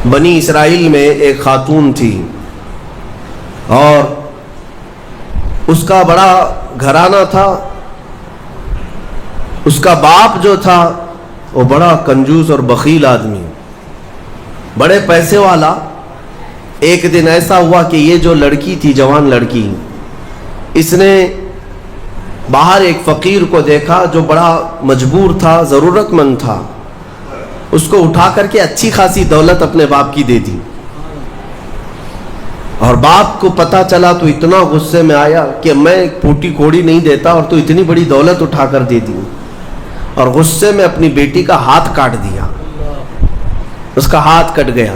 بنی اسرائیل میں ایک خاتون تھی اور اس کا بڑا گھرانہ تھا. اس کا باپ جو تھا وہ بڑا کنجوس اور بخیل آدمی، بڑے پیسے والا. ایک دن ایسا ہوا کہ یہ جو لڑکی تھی، جوان لڑکی، اس نے باہر ایک فقیر کو دیکھا جو بڑا مجبور تھا، ضرورت مند تھا. اس کو اٹھا کر کے اچھی خاصی دولت اپنے باپ کی دے دی. اور باپ کو پتہ چلا تو اتنا غصے میں آیا کہ میں ایک پھوٹی کوڑی نہیں دیتا اور تو اتنی بڑی دولت اٹھا کر دے دی. اور غصے میں اپنی بیٹی کا ہاتھ کاٹ دیا. اس کا ہاتھ کٹ گیا.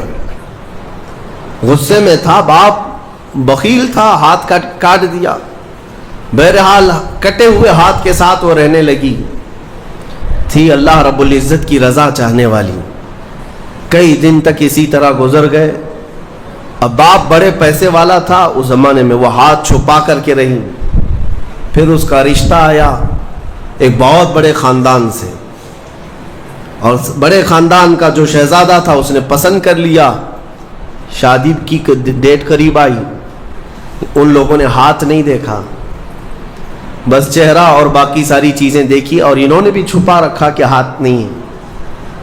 غصے میں تھا، باپ بخیل تھا، ہاتھ کاٹ دیا. بہرحال کٹے ہوئے ہاتھ کے ساتھ وہ رہنے لگی. تھی اللہ رب العزت کی رضا چاہنے والی. کئی دن تک اسی طرح گزر گئے. اب باپ بڑے پیسے والا تھا اس زمانے میں، وہ ہاتھ چھپا کر کے رہی. پھر اس کا رشتہ آیا ایک بہت بڑے خاندان سے، اور بڑے خاندان کا جو شہزادہ تھا اس نے پسند کر لیا. شادی کی ڈیٹ قریب آئی. ان لوگوں نے ہاتھ نہیں دیکھا، بس چہرہ اور باقی ساری چیزیں دیکھی، اور انہوں نے بھی چھپا رکھا کہ ہاتھ نہیں ہے.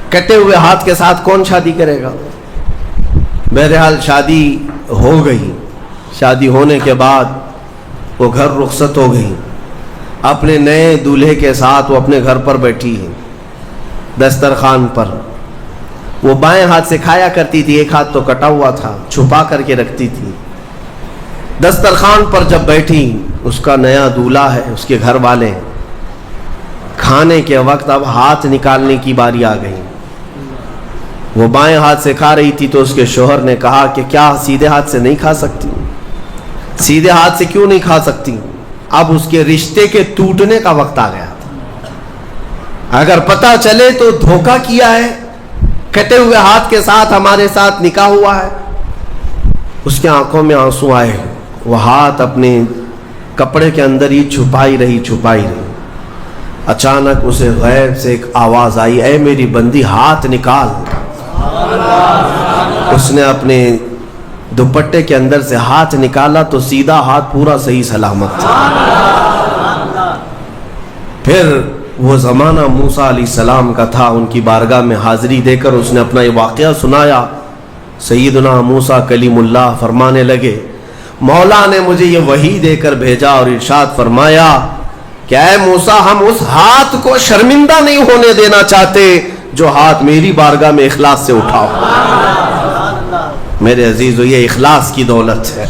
کٹے ہوئے ہاتھ کے ساتھ کون شادی کرے گا؟ بہرحال شادی ہو گئی. شادی ہونے کے بعد وہ گھر رخصت ہو گئی. اپنے نئے دولہے کے ساتھ وہ اپنے گھر پر بیٹھی ہے دسترخوان پر. وہ بائیں ہاتھ سے کھایا کرتی تھی، ایک ہاتھ تو کٹا ہوا تھا، چھپا کر کے رکھتی تھی. دسترخوان پر جب بیٹھی، اس کا نیا دولہا ہے، اس کے گھر والے، کھانے کے وقت اب ہاتھ نکالنے کی باری آ گئی. وہ بائیں ہاتھ سے کھا رہی تھی تو اس کے شوہر نے کہا کہ کیا سیدھے ہاتھ سے نہیں کھا سکتی؟ سیدھے ہاتھ سے کیوں نہیں کھا سکتی؟ اب اس کے رشتے کے ٹوٹنے کا وقت آ گیا تھا. اگر پتہ چلے تو دھوکہ کیا ہے، کٹے ہوئے ہاتھ کے ساتھ ہمارے ساتھ نکاح ہوا ہے. اس کے آنکھوں میں آنسو آئے. وہ ہاتھ اپنے کپڑے کے اندر ہی چھپائی رہی. اچانک اسے غیب سے ایک آواز آئی، اے میری بندی ہاتھ نکال. اس نے اپنے دوپٹے کے اندر سے ہاتھ نکالا تو سیدھا ہاتھ پورا صحیح سلامت تھا. پھر وہ زمانہ موسیٰ علیہ السلام کا تھا. ان کی بارگاہ میں حاضری دے کر اس نے اپنا یہ واقعہ سنایا. سیدنا موسیٰ کلیم اللہ فرمانے لگے، مولا نے مجھے یہ وحی دے کر بھیجا اور ارشاد فرمایا کہ اے موسیٰ، ہم اس ہاتھ کو شرمندہ نہیں ہونے دینا چاہتے جو ہاتھ میری بارگاہ میں اخلاص سے اٹھاؤ. میرے عزیزو، یہ اخلاص کی دولت ہے.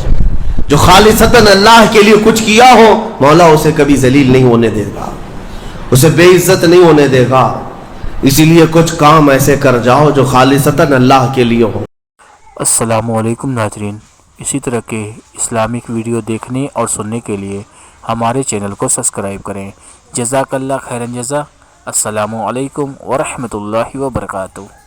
جو خالصتاً اللہ کے لیے کچھ کیا ہو، مولا اسے کبھی ذلیل نہیں ہونے دے گا، اسے بے عزت نہیں ہونے دے گا. اسی لیے کچھ کام ایسے کر جاؤ جو خالصتاً اللہ کے لیے ہو. السلام علیکم ناظرین، اسی طرح کے اسلامک ویڈیو دیکھنے اور سننے کے لیے ہمارے چینل کو سبسکرائب کریں. جزاک اللہ خیرن جزا. السلام علیکم ورحمۃ اللہ وبرکاتہ.